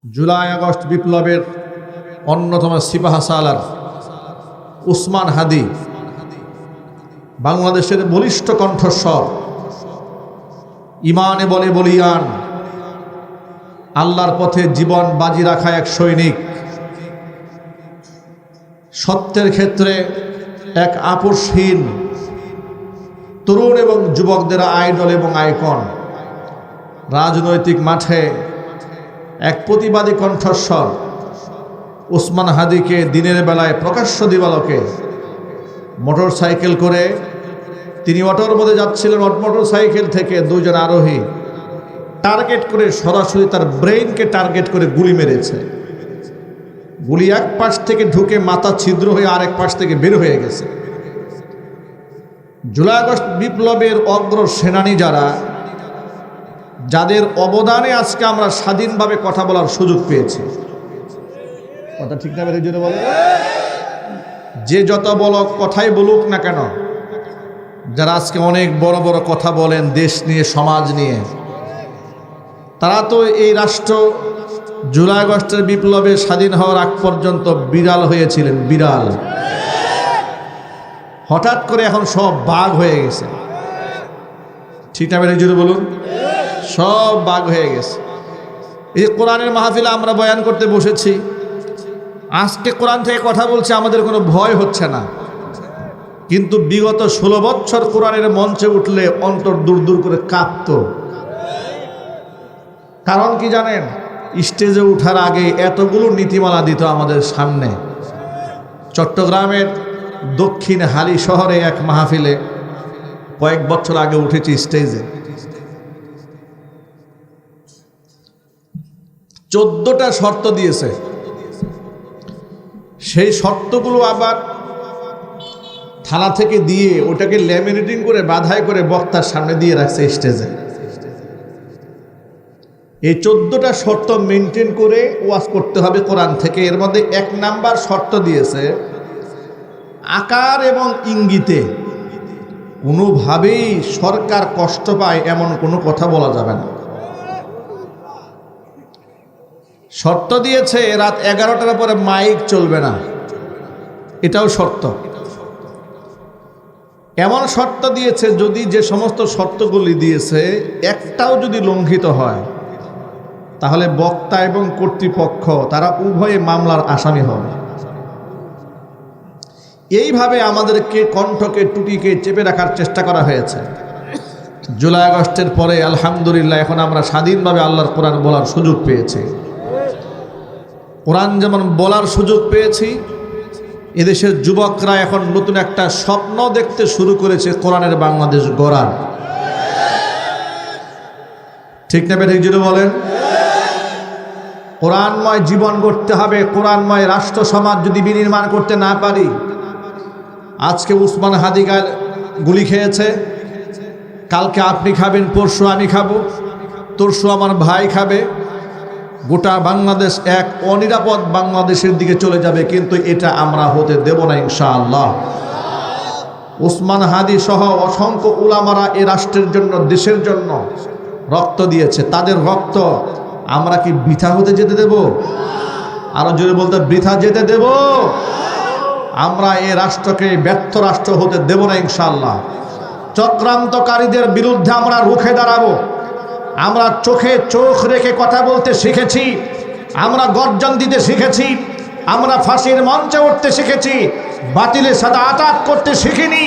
July August বিপ্লবের অন্যতম সিপাহসালার উসমান হাদি বাংলাদেশের বলিষ্ঠ কণ্ঠস্বর, ইমানে বলে বলিয়ান, আল্লাহর পথে জীবন বাজি রাখা এক সৈনিক, সত্যের ক্ষেত্রে এক আপোষহীন, তরুণ এবং যুবকদের আইডল এবং আইকন, রাজনৈতিক মাঠে এক প্রতিবাদী কণ্ঠস্বর উসমান হাদিকে দিনের বেলায় প্রকাশ্য দিবালোকে মোটর সাইকেল করে, তিনি অটোর মধ্যে যাচ্ছিলেন, মোটর সাইকেল থেকে দুজন আরোহী টার্গেট করে সরাসরি তার ব্রেইনকে টার্গেট করে গুলি মেরেছে। গুলি এক পাশ থেকে ঢুকে মাথা ছিদ্র হয়ে আরেক পাশ থেকে বের হয়ে গেছে। জুলাই আগস্ট বিপ্লবের অগ্র সেনানী যারা, যাদের অবদানে আজকে আমরা স্বাধীনভাবে কথা বলার সুযোগ পেয়েছি, কথা ঠিক না বের জন্য বলে, যে যত বড় কথাই বলুক না কেন, যারা আজকে অনেক বড় বড় কথা বলেন দেশ নিয়ে, সমাজ নিয়ে, তারা তো এই রাষ্ট্র জুলাই আগস্টের বিপ্লবে স্বাধীন হওয়ার আগ পর্যন্ত বিড়াল হয়েছিলেন, বিড়াল। হঠাৎ করে এখন সব বাঘ হয়ে গেছে, ঠিক না বের জন্য বলুন, সব বাঘ হয়ে গেছে। এই কোরআনের মাহফিলে আমরা বয়ান করতে বসেছি, আজকে কোরআন থেকে কথা বলছে, আমাদের কোনো ভয় হচ্ছে না। কিন্তু বিগত 16 বছর কোরআনের মঞ্চে উঠলে অন্তর দূর দূর করে কাঁপত। কারণ কি জানেন? স্টেজে উঠার আগে এতগুলো নীতিমালা দিত আমাদের সামনে। চট্টগ্রামের দক্ষিণ হালি শহরে এক মাহফিলে কয়েক বছর আগে উঠেছি স্টেজে, 14টা শর্ত দিয়েছে। সেই শর্তগুলো আবার থানা থেকে দিয়ে ওটাকে ল্যামিনেটিং করে বাধাই করে বক্তার সামনে দিয়ে রাখছে স্টেজে। এই 14টা শর্ত মেনটেন করে ওয়াজ করতে হবে কোরআন থেকে। এর মধ্যে 1 নাম্বার শর্ত দিয়েছে, আকার এবং ইঙ্গিতে কোনোভাবেই সরকার কষ্ট পায় এমন কোনো কথা বলা যাবে না। শর্ত দিয়েছে রাত 11টার পরে মাইক চলবে না, এটাও শর্ত। এমন শর্ত দিয়েছে, যদি যে সমস্ত শর্তগুলি দিয়েছে একটাও যদি লঙ্ঘিত হয়, তাহলে বক্তা এবং কর্তৃপক্ষ তারা উভয়ে মামলার আসামি হবে। এইভাবে আমাদেরকে কণ্ঠকে, টুটিকে চেপে রাখার চেষ্টা করা হয়েছে। জুলাই আগস্টের পরে আলহামদুলিল্লাহ এখন আমরা স্বাধীনভাবে আল্লাহর কোরআন বলার সুযোগ পেয়েছি। কোরআন যেমন বলার সুযোগ পেয়েছি, এদেশের যুবকরা এখন নতুন একটা স্বপ্ন দেখতে শুরু করেছে, কোরআনের বাংলাদেশ গড়ার। ঠিক না বেঠিক যদি বলেন? কোরআনময় জীবন গড়তে হবে। কোরআনময় রাষ্ট্র সমাজ যদি বিনির্মাণ করতে না পারি, আজকে উসমান হাদি গুলি খেয়েছে, কালকে আপনি খাবেন, পরশু আমি খাবো, তরশু আমার ভাই খাবে, গোটা বাংলাদেশ এক অনিরাপদ বাংলাদেশের দিকে চলে যাবে। কিন্তু এটা আমরা হতে দেব না ইনশাআল্লাহ। উসমান হাদি সহ অসংখ্য উলামারা এ রাষ্ট্রের জন্য, দেশের জন্য রক্ত দিয়েছে। তাদের রক্ত আমরা কি বৃথা হতে যেতে দেব? আরো জোরে বলতে, বৃথা যেতে দেব? আমরা এ রাষ্ট্রকে ব্যর্থ রাষ্ট্র হতে দেব না ইনশাআল্লাহ। চক্রান্তকারীদের বিরুদ্ধে আমরা রুখে দাঁড়াবো। আমরা চোখে চোখ রেখে কথা বলতে শিখেছি, আমরা গর্জন দিতে শিখেছি, আমরা ফাঁসির মঞ্চে উঠতে শিখেছি, বাতিলের সাথে আঘাত করতে শিখিনি।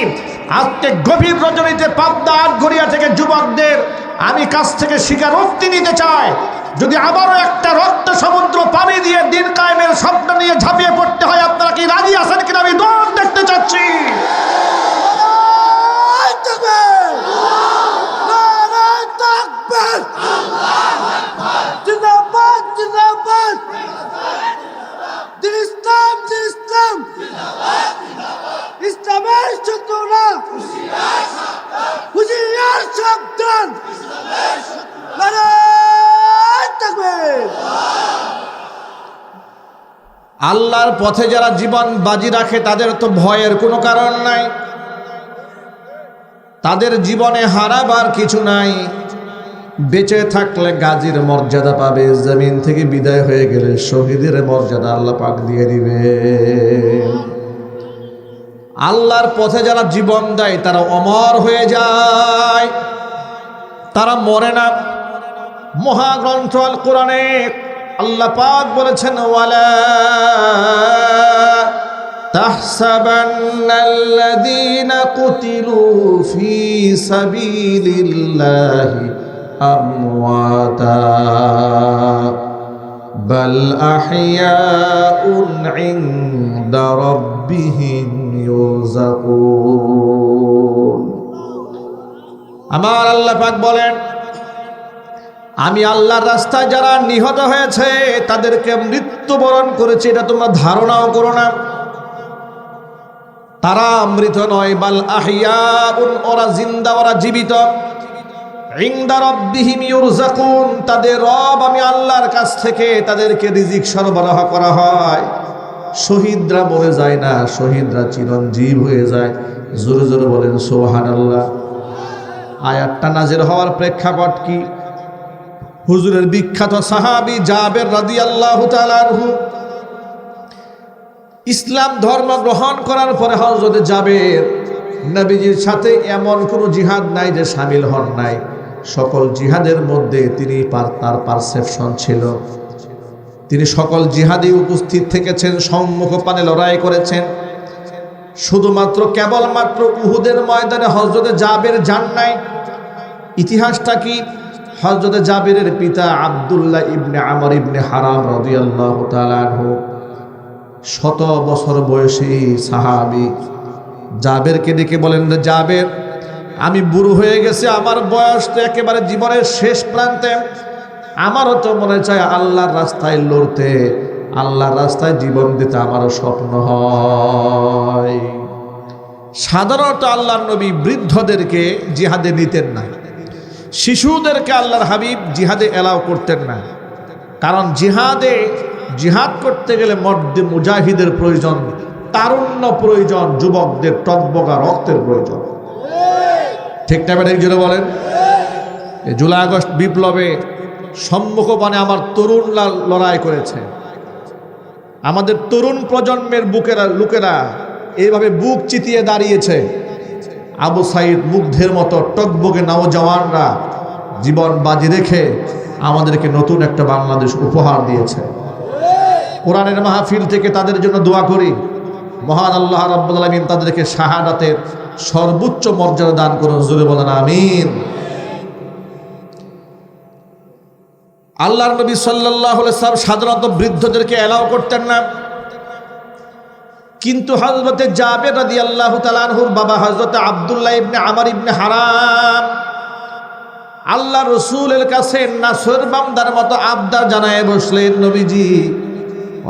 আজকে গভীর রজনীতে পাবনা আটঘরিয়া থেকে যুবকদের আমি কাছ থেকে স্বীকারোক্তি নিতে চাই, যদি আবারও একটা রক্ত সমুদ্র পানি দিয়ে দিন কায়েমের স্বপ্ন নিয়ে ঝাঁপিয়ে পড়তে হয়, আপনারা কি রাজি আছেন কিনা আমি দৌড় দেখতে চাচ্ছি। আল্লাহর পথে যারা জীবন বাজি রাখে তাদের তো ভয়ের কোনো কারণ নাই, তাদের জীবনে হারাবার কিছু নাই। বেঁচে থাকলে গাজীর মর্যাদা পাবে, জমিন থেকে বিদায় হয়ে গেলে শহীদের মর্যাদা আল্লাহ পাক দিয়ে দিবে। আল্লাহর পথে যারা জীবন দেয় তারা অমর হয়ে যায়, তারা মরে না। মহাগ্রন্থ আল কোরআনে আল্লাহ পাক বলেছেন, ওয়ালা তাহসাবান্নাল্লাযীনা কুতিলু ফী সাবিলিল্লাহি আমওয়াতা বাল আহইয়াউন ইনদা রাব্বিহিম ইউরযাকুন। আমার আল্লাহ পাক বলেন, আমি আল্লাহর রাস্তায় যারা নিহত হয়েছে তাদেরকে মৃত্যুবরণ করেছে, এটা তোমরা ধারণাও করো না। তারা মৃত নয়, বাল আহইয়াউন, ওরা জিন্দা, ওরা জীবিত। ইনদা রাব্বিহিম ইউরযাকুন, তাদের রব আমি আল্লাহর কাছ থেকে তাদেরকে রিজিক সরবরাহ করা হয়। শহীদরা মরে যায় না, শহীদরা চিরঞ্জীব হয়ে যায়। জোরে জোরে বলেন সুবহানাল্লাহ। আয়াতটা নাযিল হওয়ার প্রেক্ষাপট কি? হুজুরের বিখ্যাত সাহাবী জাবের রাদিয়াল্লাহু তাআলা আনহু ইসলাম ধর্ম গ্রহণ করার পরে হযরত জাবের নবীজির সাথে এমন কোনো জিহাদ নাই যে শামিল হন নাই। সকল জিহাদের মধ্যে তিনি তার পারসেপশন ছিল, তিনি সকল জিহাদে উপস্থিত থেকেছেন, সম্মুখ পানে লড়াই করেছেন। শুধুমাত্র কেবলমাত্র উহুদের ময়দানে হযরত জাবের যান নাই। ইতিহাসটা কি? হযরত জাবেরের পিতা আব্দুল্লাহ ইবনে আমর ইবনে হারাম রাদিয়াল্লাহু তাআলা আনহু 100 বছর বয়সী সাহাবী জাবেরকে ডেকে বলেন, জাবের, আমি বুড়ো হয়ে গেছি, আমার বয়স তো একেবারে জীবনের শেষ প্রান্তে, আমারও তো মনে চায় আল্লাহর রাস্তায় লড়তে, আল্লাহর রাস্তায় জীবন দিতে আমারও স্বপ্ন হয়। সাধারণত আল্লাহর নবী বৃদ্ধদেরকে জিহাদে নিতেন না, শিশুদেরকে আল্লাহর হাবিব জিহাদে এলাও করতেন না। কারণ জিহাদ করতে গেলে মর্দে মুজাহিদের প্রয়োজন, তারুণ্য প্রয়োজন, যুবকদের টকবগা রক্তের প্রয়োজন। ঠিক না বেটা? জোরে বলেন। জুলাই আগস্ট বিপ্লবে সম্মুখপানে আমার তরুণরা লড়াই করেছে। আমাদের তরুণ প্রজন্মের লোকেরা এইভাবে বুক চিতিয়ে দাঁড়িয়েছে। আবু সাইদ মুগ্ধের মতো টকবগে নওজওয়ানরা জীবন বাজি রেখে আমাদেরকে নতুন একটা বাংলাদেশ উপহার দিয়েছে। কোরআনের মাহফিল থেকে তাদের জন্য দোয়া করি, মহান আল্লাহ রাব্বুল আলামিন তাদেরকে শাহাদাতের সর্বোচ্চ মর্যাদা দান করুন। জোরে বলেন আমিন। আল্লাহর নবী সাল্লাল্লাহু আলাইহি ওয়াসাল্লাম সাধারণত বৃদ্ধদেরকে এলাও করতেন না, কিন্তু হযরতে জাবের রাদিয়াল্লাহু তাআলা আনহুর বাবা হযরতে আব্দুল্লাহ ইবনে আমর ইবনে হারাম আল্লাহ রসুলের কাছে নাসর বান্দার মতো আবদার জানায় বসলেন, নবীজি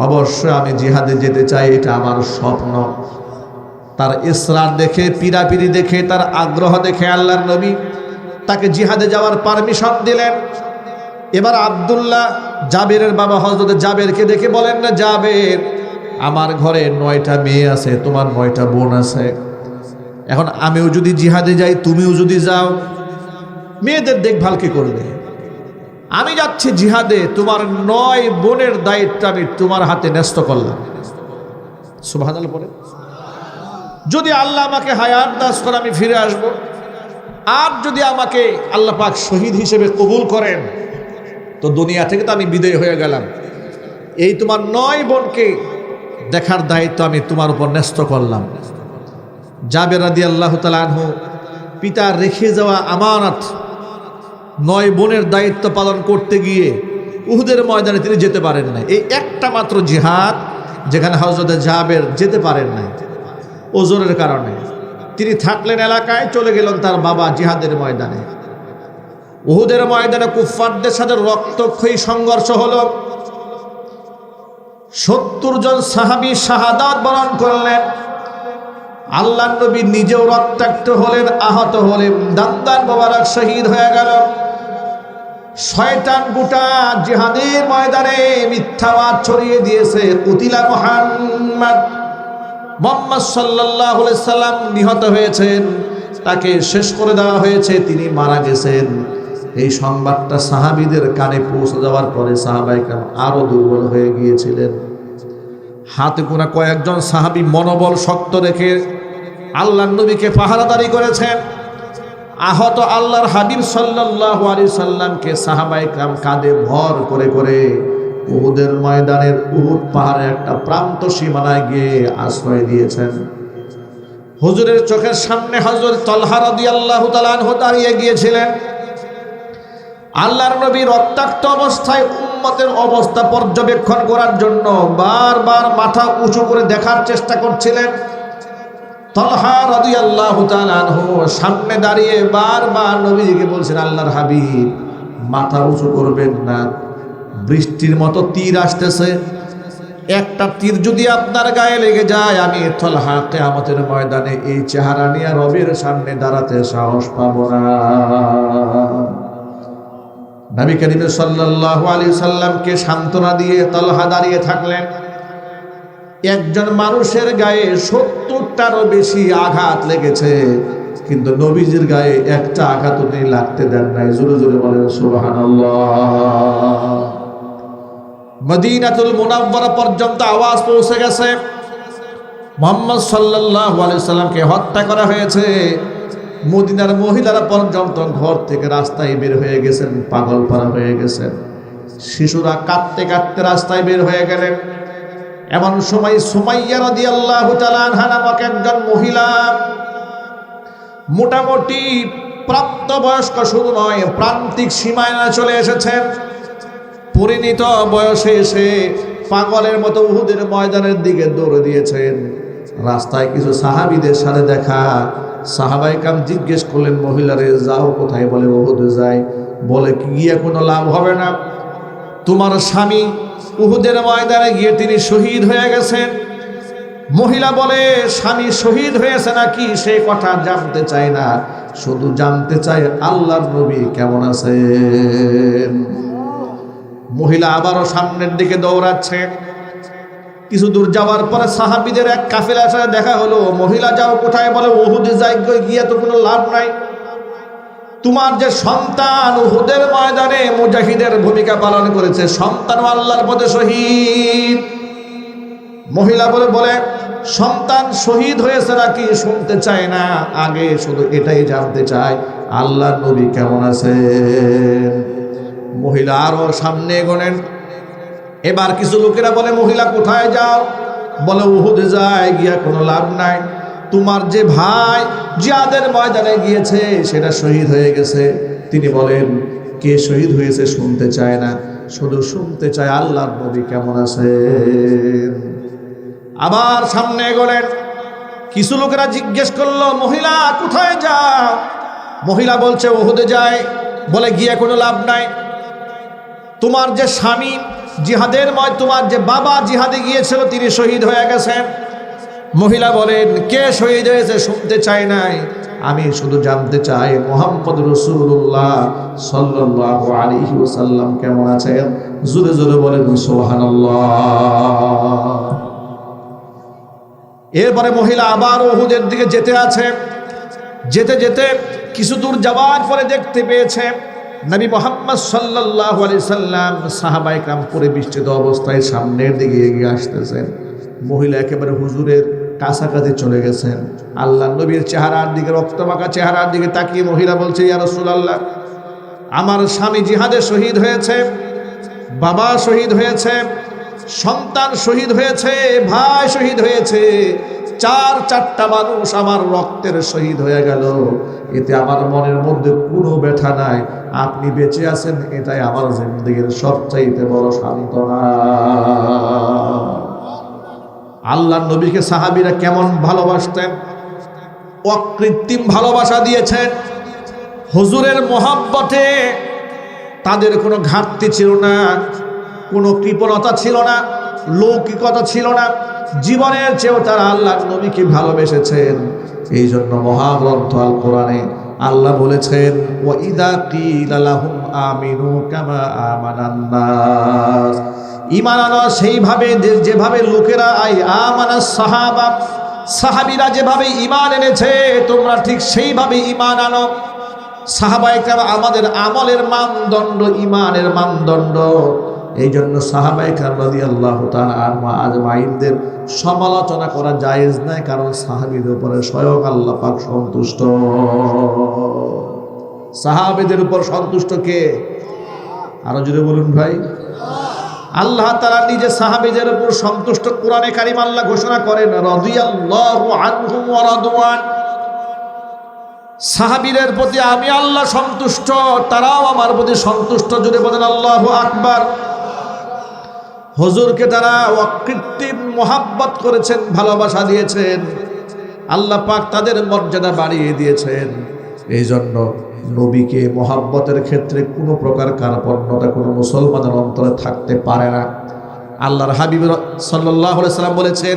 অবশ্যই আমি জিহাদে যেতে চাই, এটা আমার স্বপ্ন। তার ইসরার দেখে, পিরাপিরি দেখে, তার আগ্রহ দেখে আল্লাহর নবী তাকে জিহাদে যাওয়ার পারমিশন দিলেন। এবার আব্দুল্লাহ জাবেরের বাবা হযরত জাবেরকে দেখে বলেন, না জাবের, আমার ঘরে 9টা মেয়ে আছে, তোমার 9টা বোন আছে। এখন আমিও যদি জিহাদে যাই, তুমিও যদি যাও, মেয়েদের দেখভাল কে করবে? আমি যাচ্ছি জিহাদে, তোমার 9 বোনের দায়িত্ব আমি তোমার হাতে ন্যস্ত করলাম। সুবহানাল্লাহ বলে, যদি আল্লাহ আমাকে হায়াত দাস করে আমি ফিরে আসব, আর যদি আমাকে আল্লাহ পাক শহীদ হিসেবে কবুল করেন তো দুনিয়া থেকে তো আমি বিদায় হয়ে গেলাম। এই তোমার 9 বোনকে দেখার দায়িত্ব আমি তোমার উপর ন্যস্ত করলাম। জাবের রাদিয়াল্লাহু তাআলা আনহু পিতার রেখে যাওয়া আমানত 9 বোনের দায়িত্ব পালন করতে গিয়ে উহুদের ময়দানে তিনি যেতে পারেন নাই। এই একটা মাত্র জিহাদ যেখানে হযরত জাবের যেতে পারেন নাই ওজরের কারণে। তিনি থাকলেন এলাকায়, চলে গেলেন তার বাবা জিহাদের ময়দানে। উহুদের ময়দানে কুফফারদের সাথে রক্তক্ষয়ী সংঘর্ষ হলো। 70 জন সাহাবী শাহাদাত বরণ করলেন। আল্লাহর নবী নিজেও রক্তাক্ত হলেন, আহত হলেন, দান্দান মোবারক শহীদ হয়ে গেল। শয়তান গোটা জিহাদের ময়দানে মিথ্যাবাদ ছড়িয়ে দিয়েছে, কুতিলা মুহাম্মদ সাল্লাল্লাহু আলাইহি সাল্লাম নিহত হয়েছেন, তাকে শেষ করে দেওয়া হয়েছে, তিনি মারা গেছেন। এই সংবাদটা সাহাবীদের কানে পৌঁছে যাওয়ার পরে সাহাবায়ে কেরাম আরো দুর্বল হয়ে গিয়েছিলেন। হাতে গোনা কয়েকজন সাহাবী মনোবল শক্ত রেখে আল্লাহর নবীকে পাহারাদারি করেছেন। আহত আল্লাহর হাবিব সাল্লাল্লাহু আলাইহি সাল্লামকে সাহাবায়ে কেরাম কাঁধে ভর করে করে উহুদের ময়দানের উহুদ পাহাড়ের একটা প্রান্ত সীমানায় গিয়ে আশ্রয় দিয়েছেন। হুজুরের চোখের সামনে হযরত তালহা রাদিয়াল্লাহু তাআলা আনহু দাঁড়িয়ে গিয়েছিলেন। আল্লাহর নবী রক্তাক্ত অবস্থায় উম্মতের অবস্থা পর্যবেক্ষণ করার জন্য বারবার মাথা উঁচু করে দেখার চেষ্টা করছিলেন। তালহা রাদিয়াল্লাহু তাআলা আনহু সামনে দাঁড়িয়ে বারবার নবীকে বলছেন, আল্লাহর হাবিব মাথা উঁচু করবেন না, বৃষ্টির মতো তীর আসতেছে, একটা তীর যদি আপনার গায়ে লেগে যায় আমি তালহা কিয়ামতের ময়দানে এই চেহারা নিয়ে রবের সামনে দাঁড়াতে সাহস পাবো না। নবী করিম সাল্লাল্লাহু আলাইহি সাল্লামকে সান্ত্বনা দিয়ে তালহা দাঁড়িয়ে থাকলেন। একজন মানুষের গায়ে ৭০টারও বেশি আঘাত লেগেছে, কিন্তু নবীজির গায়ে একটা আঘাতও তিনি লাগতে দেন নাই। জোরে জোরে বলেন সুবহানাল্লাহ। মদিনাতুল মুনাওয়ারা পর্যন্ত আওয়াজ পৌঁছে গেছে মুহাম্মদ সাল্লাল্লাহু আলাইহি সাল্লামকে হত্যা করা হয়েছে। মদিনার মহিলারা পর্যন্ত ঘর থেকে রাস্তায় বের হয়ে গেছেন, পাগল পারা হয়ে গেছেন। শিশুরা কাঁদতে কাঁদতে রাস্তায় বের হয়ে গেলেন। এমন সময় সুমাইয়া রাদিয়াল্লাহু তাআলা আনহা নামক একজন মহিলা, মোটামুটি প্রাপ্তবয়স্ক শুধু নয়, প্রান্তিক সীমায় চলে এসেছেন। পরিণত বয়সে এসে পাগলের মতো উহুদের ময়দানের দিকে দৌড়ে দিয়েছেন। রাস্তায় কিছু সাহাবীদের সাথে দেখা। সাহাবায়ে কেরাম জিজ্ঞেস করলেন, মহিলারে যাও কোথায়? বলে উহুদে যাই। বলে গিয়ে কোনো লাভ হবে না, তোমার স্বামী উহুদের ময়দানে গিয়ে তিনি শহীদ হয়ে গেছেন। মহিলা বলে, স্বামী শহীদ হয়েছে নাকি সে কথা জানতে চাই না, শুধু জানতে চাই আল্লাহর নবী কেমন আছেন। মহিলা আবারও সামনের দিকে দৌড়াচ্ছে। কিছু দূর যাওয়ার পরে সাহাবীদের এক কাফেলার সাথে দেখা হলো। মহিলা যাও কোথায়? বলে উহুদে যাই, গিয়ে তো কোনো লাভ নাই, তোমার যে সন্তান উহুদের ময়দানে মুজাহিদের ভূমিকা পালন করেছে, সন্তান আল্লাহর পথে শহীদ। মহিলা বলে সন্তান শহীদ হয়েছে নাকি শুনতে চায় না, আগে শুধু এটাই জানতে চায় আল্লাহর নবী কেমন আছেন। মহিলা আরো সামনে এগোলেন। এবার কিছু লোকেরা বলে, মহিলা কোথায় যাও? বলে উহুদে যায়, গিয়া কোনো লাভ নাই, তোমার যে ভাই জিহাদের ময়দানে গিয়েছে সেটা শহীদ হয়ে গেছে। তিনি বলেন, কে শহীদ হয়েছে শুনতে চায় না, শুধু শুনতে চায় আল্লাহর নবী কেমন আছেন। আবার সামনে এগোলেন। কিছু লোকেরা জিজ্ঞেস করলো, মহিলা কোথায় যাও? মহিলা বলছে উহুদে যায়। বলে গিয়ে কোনো লাভ নাই, তোমার যে স্বামী জিহাদের তোমার যে বাবা জিহাদে গিয়েছিল তিনি শহীদ হয়ে গেছেন। মহিলা বলেন, কে শহীদ হয়েছে শুনতে চাই নাই, আমি শুধু জানতে চাই মুহাম্মদ রাসূলুল্লাহ সাল্লাল্লাহু আলাইহি ওয়াসাল্লাম কেমন আছেন। জোরে জোরে বলেন সুবহানাল্লাহ। এরপরে মহিলা আবার উহুদের দিকে যেতে আছে। যেতে যেতে কিছু দূর যাওয়ার পরে দেখতে পেয়েছে নবী মুহাম্মদ সাল্লাল্লাহু আলাইহি সাল্লাম সাহাবায়ে কেরাম পরিবেষ্টিত অবস্থায় সামনের দিকে এগিয়ে আসতেছেন। মহিলা একেবারে হুজুরের কাছাকাছি চলে গেছেন। আল্লাহ নবীর চেহারার দিকে, রক্তমাখা চেহারার দিকে তাকিয়ে মহিলা বলছে, ইয়া রাসূলুল্লাহ, আমার স্বামী জিহাদে শহীদ হয়েছে, বাবা শহীদ হয়েছে, সন্তান শহীদ হয়েছে, ভাই শহীদ হয়েছে, চারটা মানুষ আমার রক্তের শহীদ হয়ে গেল, এতে আমার মনের মধ্যে কোনো ব্যথা নাই, আপনি বেঁচে আছেন এটাই আমার জিন্দেগীর সবচাইতে বড় সান্ত্বনা। আল্লাহর নবীকে সাহাবীরা কেমন ভালোবাসতেন, অকৃত্রিম ভালোবাসা দিয়েছেন। হুজুরের মহব্বতে তাদের কোনো ঘাটতি ছিল না, কোনো কৃপণতা ছিল না, লৌকিকতা ছিল না। জীবনের চেয়েও তারা আল্লাহর নবীকে ভালোবেসেছেন। এই জন্য মহাগ্রন্থ আল কোরআনে আল্লাহ বলেছেন, ওয়া ইযা কিলা লাহুম আমিনু কামা আমানান নাস, ঈমান আনো সেইভাবে যেভাবে লোকেরা আমানাস সাহাবা, সাহাবীরা যেভাবে ঈমান এনেছে তোমরা ঠিক সেইভাবে ঈমান আনো। সাহাবায়ে কেরাম আমাদের আমলের মানদণ্ড, ইমানের মানদণ্ড। এই জন্য সাহাবায়ে কেরাম রাদিয়াল্লাহু তাআলা আজমাইনদের সমালোচনা করা জায়েজ নাই, কারণ সাহাবীদের উপরে স্বয়ং আল্লাহ পাক সন্তুষ্ট। সাহাবীদের উপর সন্তুষ্ট কে? আরো জোরে বলুন ভাই। আল্লাহ তাআলা নিজে সাহাবীদের উপর সন্তুষ্ট। কোরআনে কারীম আল্লাহ ঘোষণা করেন রাদিয়াল্লাহু আনহুম ওয়া রাদওয়ান, সাহাবীদের প্রতি আমি আল্লাহ সন্তুষ্ট, তারাও আমার প্রতি সন্তুষ্ট। জোরে বলেন আল্লাহু আকবার। হুজুরকে তারা অকৃত্রিম মোহাব্বত করেছেন, ভালোবাসা দিয়েছেন, আল্লাহ পাক তাদের মর্যাদা বাড়িয়ে দিয়েছেন। এই জন্য নবীকে মোহাব্বতের ক্ষেত্রে কোনো প্রকার কার্পণ্যতা কোনো মুসলমানের অন্তরে থাকতে পারে না। আল্লাহর হাবিব সাল্লাল্লাহু আলাইহি সাল্লাম বলেছেন,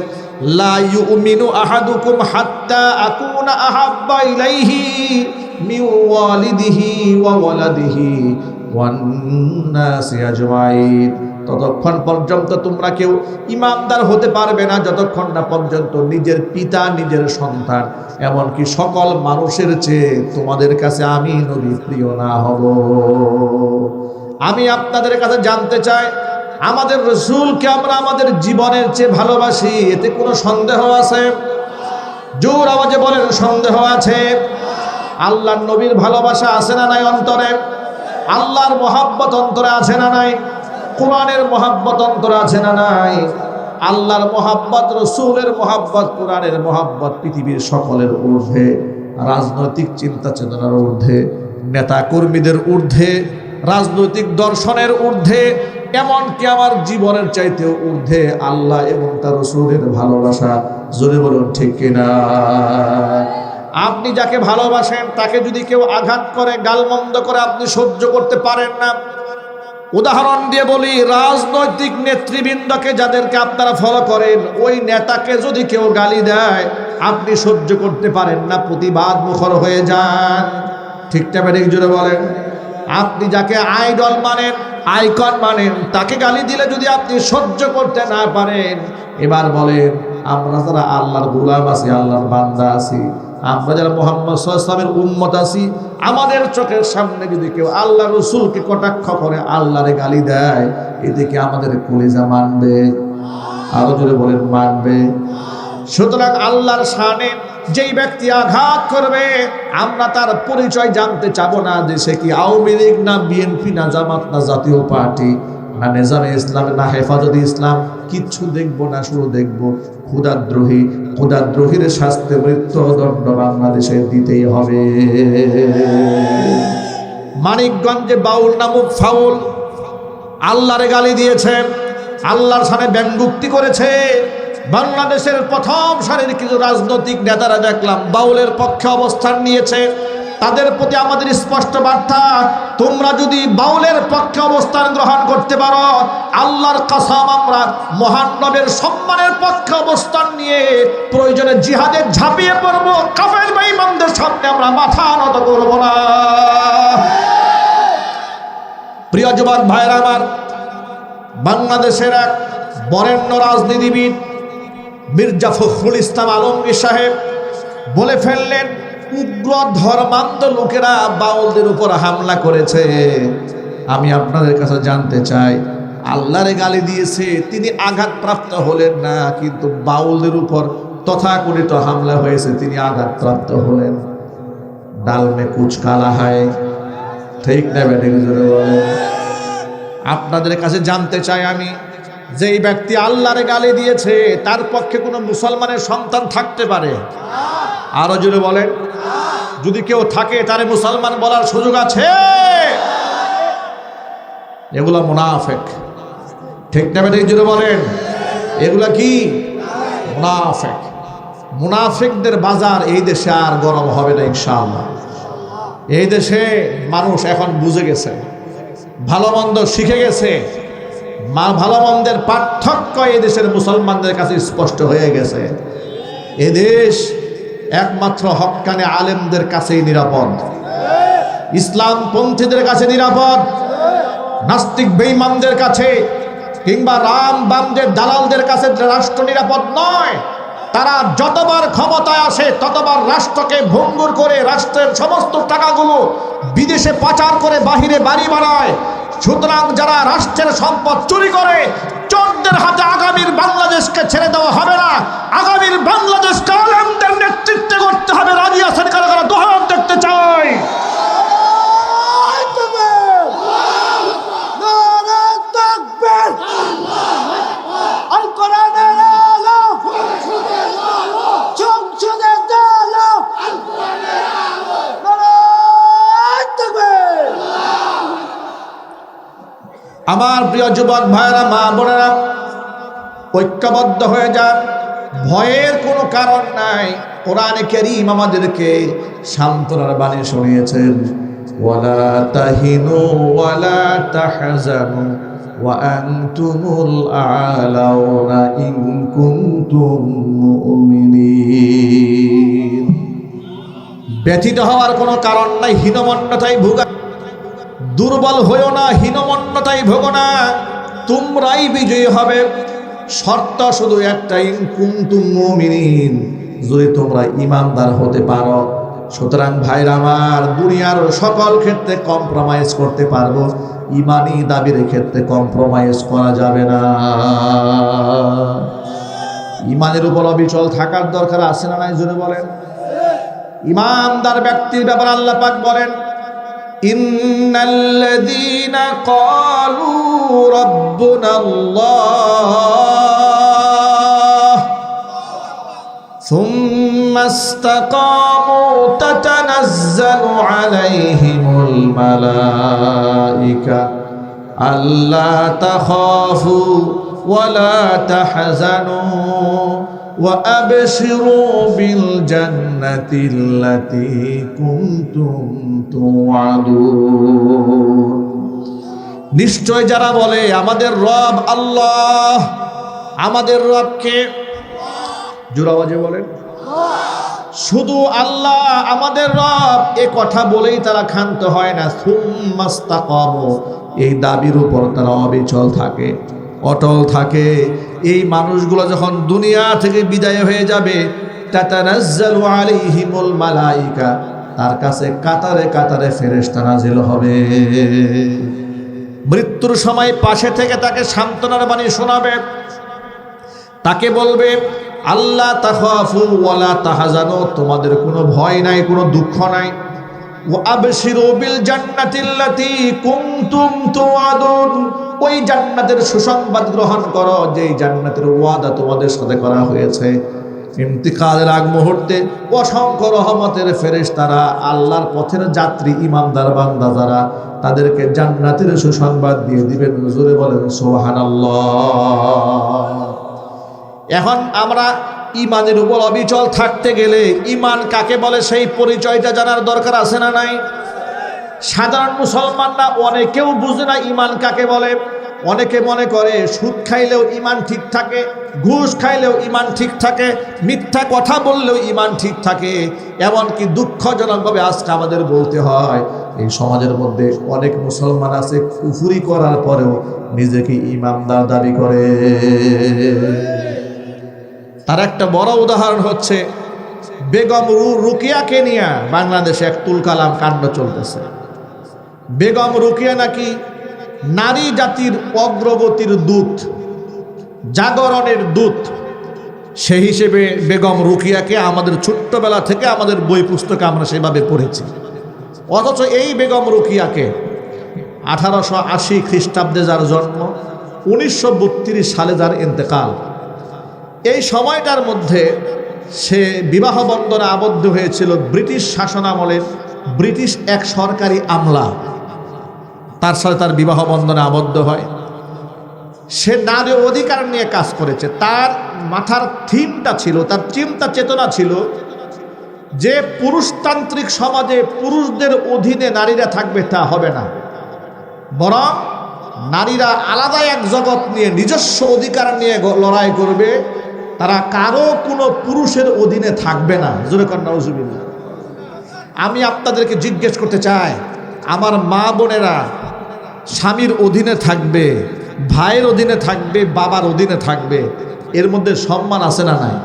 লা ইউমিনু আহাদুকুম হাত্তা আকুনা আহাব্বা ইলাইহি মিন ওয়ালিদিহি ওয়া ওয়ালাদিহি ওয়ান নাসি আজমাইন। ততক্ষণ পর্যন্ত তোমরা কেউ ইমানদার হতে পারবে না যতক্ষণ না পর্যন্ত নিজের পিতা, নিজের সন্তান, এমনকি সকল মানুষের চেয়ে তোমাদের কাছে আমি নবী প্রিয় না হব। আমি আপনাদের কাছে জানতে চাই, আমাদের রাসূলকে আমরা আমাদের জীবনের চেয়ে ভালোবাসি, এতে কোনো সন্দেহ আছে? জোর আওয়াজে বলেন সন্দেহ আছে? আল্লাহর নবীর ভালোবাসা আছে না নাই অন্তরে? আল্লাহর মহব্বত অন্তরে আছে না নাই? কোরআনের মহব্বত অন্তরে আছে না নাই? আল্লাহর মহব্বত, রাসূলের মহব্বত, কোরআনের মহব্বত পৃথিবীর সকলের ঊর্ধ্বে, রাজনৈতিক চিন্তা চেতনার ঊর্ধ্বে, নেতা কর্মীদের ঊর্ধ্বে, রাজনৈতিক দর্শনের ঊর্ধ্বে, এমনকি আমার জীবনের চাইতেও ঊর্ধ্বে আল্লাহ এবং তার রাসূলের ভালোবাসা। জোরে বলুন ঠিক কিনা? আপনি যাকে ভালোবাসেন তাকে যদি কেউ আঘাত করে, গালমন্দ করে, আপনি সহ্য করতে পারেন না। উদাহরণ দিয়ে বলি, রাজনৈতিক নেতৃবৃন্দকে যাদেরকে আপনারা ফলো করেন, ওই নেতাকে যদি কেউ গালি দেয় আপনি সহ্য করতে পারেন না, প্রতিবাদ মুখর হয়ে যান। ঠিকটা বেঠিক জোরে বলেন। আপনি যাকে আইডল মানেন, আইকন মানেন, তাকে গালি দিলে যদি আপনি সহ্য করতে না পারেন, এবার বলেন আমরা যারা আল্লাহর গোলাম আছি, আল্লাহর বান্দা আছি, আমরা যারা মুহাম্মদ সাল্লাল্লাহু আলাইহি ওয়াসাল্লামের উম্মত আছি, আমাদের চোখের সামনে যদি কেউ আল্লাহ রাসূলকে কটাক্ষ করে, আল্লাহরে গালি দেয়, এতে কি আমাদের কলিজা মানবে? আরো জোরে বলেন মানবে? সুতরাং আল্লাহর শানে যেই ব্যক্তি আঘাত করবে, আমরা তার পরিচয় জানতে চাবো না যে সে কি আওয়ামী লীগ না বিএনপি না জামাত না জাতীয় পার্টি না নিজামে ইসলাম না হেফাজতে ইসলাম, কিচ্ছু দেখবো না। শুধু দেখবো ক্ষুধাদ্রোহী, ক্ষুধাদ্রোহীর শাস্তি মৃত্যুদণ্ড বাংলাদেশে দিতেই হবে। মানিকগঞ্জে বাউল নামক ফাউল আল্লাহরে গালি দিয়েছেন, আল্লাহর সামনে ব্যঙ্গুক্তি করেছে। বাংলাদেশের প্রথম সারির কিছু রাজনৈতিক নেতারা দেখলাম বাউলের পক্ষে অবস্থান নিয়েছে। তাদের প্রতি আমাদের স্পষ্ট বার্তা, তোমরা যদি বাউলের পক্ষে অবস্থান গ্রহণ করতে পারো, আল্লাহর কসম আমরা মহান নবের সম্মানের পক্ষে অবস্থান নিয়ে প্রয়োজনে জিহাদে ঝাঁপিয়ে পড়ব, কাফের বেঈমানদের সামনে আমরা মাথা নত করব না। প্রিয় যুবক ভাইরা আমার, বাংলাদেশের এক বরেণ্য রাজনীতিবিদ মির্জা ফখরুল ইসলাম আলমগীর সাহেব বলে ফেললেন, উগ্র ধর্মান্ধ লোকেরা বাউলদের উপর হামলা করেছে। আমি আপনাদের কাছে জানতে চাই, আল্লাহরে গালি দিয়েছে, তিনি আঘাতপ্রাপ্ত হলেন না, কিন্তু বাউলদের উপর তথাকথিত হামলা হয়েছে, তিনি আঘাতপ্রাপ্ত হলেন। ডাল মে কুচ কালা হয়, ঠিক না বেঠিক জোরে বলেন? আপনাদের কাছে জানতে চাই আমি, যেই ব্যক্তি আল্লাহরে গালি দিয়েছে তার পক্ষে কোনো মুসলমানের সন্তান থাকতে পারে? আরো জোরে বলেন। যদি কেউ থাকে তারে মুসলমান বলার সুযোগ আছে? এগুলা মুনাফিক, ঠিক না বেঠিক জোরে বলেন? এগুলা কি? মুনাফিক। মুনাফিকদের বাজার এই দেশে আর গরম হবে না ইনশাআল্লাহ। এই দেশে মানুষ এখন বুঝে গেছে, ভালো মন্দ শিখে গেছে, ভালো মন্দের পার্থক্য এই দেশের মুসলমানদের কাছে স্পষ্ট হয়ে গেছে। এদেশ একমাত্র হক্কানে আলেমদের কাছেই নিরাপদ, ইসলামপন্থীদের কাছে নিরাপদ। নাস্তিক বেঈমানদের কাছে কিংবা রাম বামদের দালালদের কাছে রাষ্ট্র নিরাপদ নয়। তারা যতবার ক্ষমতায় আসে ততবার রাষ্ট্রকে ভঙ্গুর করে রাষ্ট্রের সমস্ত টাকাগুলো বিদেশে পাচার করে বাহিরে বাড়ি বানায়। সুতরাং যারা রাষ্ট্রের সম্পদ চুরি করে, চোরদের হাতে আগামীর বাংলাদেশকে ছেড়ে দেওয়া হবে না। আগামীর বাংলাদেশকে আলেমদের নেতৃত্বে করতে হবে। রাজি আছেন কারা কারা? দোহাত দেখতে চাই। আমার প্রিয় যুবক ভাইরা, মা বোনেরা, ঐক্যবদ্ধ হয়ে যান। ভয়ের কোনো কারণ নাই। কোরআনে কারীম আমাদেরকে সান্ত্বনার বাণী শুনিয়েছেন, ওয়ালা তাহিনু ওয়ালা তাহজানু ওয়া আনতুমুল আ'লাউনা ইন কুনতুম মুমিনিন। ব্যথিত হওয়ার কোনো কারণ নাই, হীনমন্যতায় ভোগা। দুর্বল হইও না, হীনমন্যতায় ভোগো না, তোমরাই বিজয়ী হবে। শর্ত শুধু একটাই, ইন কুনতুম মুমিনিন, যদি তোমরা ঈমানদার হতে পারো। সুতরাং ভাইরা আমার, দুনিয়ার সকল ক্ষেত্রে কম্প্রোমাইজ করতে পারবো, ঈমানি দাবির ক্ষেত্রে কম্প্রোমাইজ করা যাবে না। ঈমানের উপর অবিচল থাকার দরকার আছে না নাই? জোরে বলেন। ঈমানদার ব্যক্তির ব্যাপারে আল্লাহ পাক বলেন, ইন্নাল্লাযীনা ক্বালু রাব্বুনাল্লাহ সুম্মা ইসতাকামু তাতানাজ্জালু আলাইহিমুল মালায়েকা আল্লা তাখাফু ওয়ালা তাহজানু وأبشروا بالجنة التي كنتم توعدون। নিশ্চয় যারা বলে আমাদের রব আল্লাহ, আমাদের রবকে জোরে আওয়াজে বলেন, শুধু আল্লাহ আমাদের রব, এ কথা বলেই তারা ক্ষান্ত হয় না। সুম্মা ইসতাকামু, এই দাবির উপর তারা অবিচল থাকে, অটল থাকে। এই মানুষগুলো যখন দুনিয়া থেকে বিদায় হয়ে যাবে, তাতানাজ্জালু আলাইহিমুল মালায়েকা, তার কাছে কাতারে কাতারে ফেরেশতা নাজিল হবে। মৃত্যুর সময় পাশে থেকে তাকে সান্ত্বনার বাণী শোনাবে, তাকে বলবে আল্লাহ তাখাফু ওয়ালা তাহজানু, তোমাদের কোনো ভয় নাই, কোনো দুঃখ নাই। ওয়া আবশিরু বিল জান্নাতিল্লাতী কুনতুম তুআদুন, ওই জান্নাতের সুসংবাদ গ্রহণ করো, যেই জান্নাতের ওয়াদা তোমাদের সাথে করা হয়েছে। ইন্তিকালের আগ মুহূর্তে অসংখ্য রহমতের ফেরেশতারা, আল্লাহর পথের যাত্রী ঈমানদার বান্দা যারা, তাদেরকে জান্নাতের সুসংবাদ দিয়ে দিবেন। জোরে বলেন সুবহানাল্লাহ। এখন আমরা ঈমানের উপর অবিচল থাকতে গেলে ঈমান কাকে বলে সেই পরিচয়টা জানার দরকার আছে না নাই? সাধারণ মুসলমানরা অনেকেও বুঝে না ঈমান কাকে বলে। অনেকে মনে করে সুদ খাইলেও ঈমান ঠিক থাকে, ঘুষ খাইলেও ঈমান ঠিক থাকে, মিথ্যা কথা বললেও ঈমান ঠিক থাকে। এমনকি দুঃখজনকভাবে আজকে আমাদের বলতে হয়, এই সমাজের মধ্যে অনেক মুসলমান আছে কুফরি করার পরেও নিজেকে ঈমানদার দাবি করে। তার একটা বড় উদাহরণ হচ্ছে বেগম রুকিয়াকে নিয়ে বাংলাদেশে এক তুলকালাম কাণ্ড চলতেছে। বেগম রুকিয়া নাকি নারী জাতির অগ্রগতির দূত, জাগরণের দূত। সেই হিসেবে বেগম রুকিয়াকে আমাদের ছোট্টবেলা থেকে আমাদের বই পুস্তকে আমরা সেভাবে পড়েছি। অথচ এই বেগম রুকিয়াকে 1880 খ্রিস্টাব্দে যার জন্ম, 1932 সালে যার ইন্তেকাল, এই সময়টার মধ্যে সে বিবাহ বন্ধনে আবদ্ধ হয়েছিল ব্রিটিশ শাসনামলের ব্রিটিশ এক সরকারি আমলা, তার সাথে তার বিবাহ বন্ধনে আবদ্ধ হয়। সে নারী অধিকার নিয়ে কাজ করেছে। তার মাথার থিমটা ছিল, তার চিন্তা চেতনা ছিল যে পুরুষতান্ত্রিক সমাজে পুরুষদের অধীনে নারীরা থাকবে, তা হবে না, বরং নারীরা আলাদা এক জগৎ নিয়ে নিজস্ব অধিকার নিয়ে লড়াই করবে, তারা কারো কোনো পুরুষের অধীনে থাকবে না। জোরে কর নাউজুবিল্লাহ। আমি আপনাদেরকে জিজ্ঞেস করতে চাই, আমার মা বোনেরা স্বামীর অধীনে থাকবে, ভাইয়ের অধীনে থাকবে, বাবার অধীনে থাকবে, এর মধ্যে সম্মান আছে না নাই?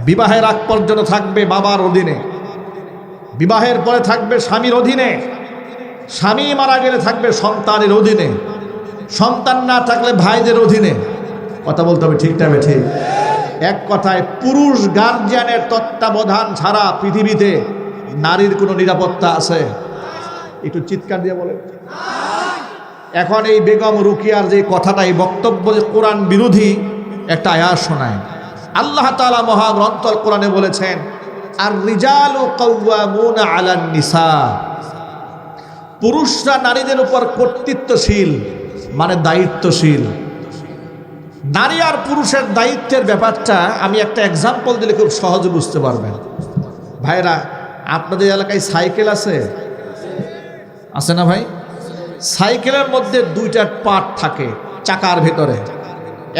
বিবাহের আগ পর্যন্ত থাকবে বাবার অধীনে, বিবাহের পরে থাকবে স্বামীর অধীনে, স্বামী মারা গেলে থাকবে সন্তানের অধীনে, সন্তান না থাকলে ভাইদের অধীনে। কথা বলতে হবে ঠিক টাইমে ঠিক। এক কথায় পুরুষ গার্জিয়ানের তত্ত্বাবধান ছাড়া পৃথিবীতে নারীর কোনো নিরাপত্তা আছে? একটু চিৎকার দিয়ে বলে। এখন এই বেগম রুকিয়ার যে কথাটা, এই বক্তব্য যে কোরআন বিরোধী একটা আয়াত শোনায়। আল্লাহ তাআলা মহাগ্রন্থ আল কোরআনে বলেছেন, আর রিজালু কাওয়ামুনা আলান নিসা, পুরুষরা নারীদের উপর কর্তৃত্বশীল, মানে দায়িত্বশীল। নারী আর পুরুষের দায়িত্বের ব্যাপারটা আমি একটা এক্সাম্পল দিলে খুব সহজে বুঝতে পারবেন। ভাইরা, আপনাদের এলাকায় সাইকেল আছে? আছে না ভাই? সাইকেলের মধ্যে দুইটা পার্ট থাকে চাকার ভেতরে,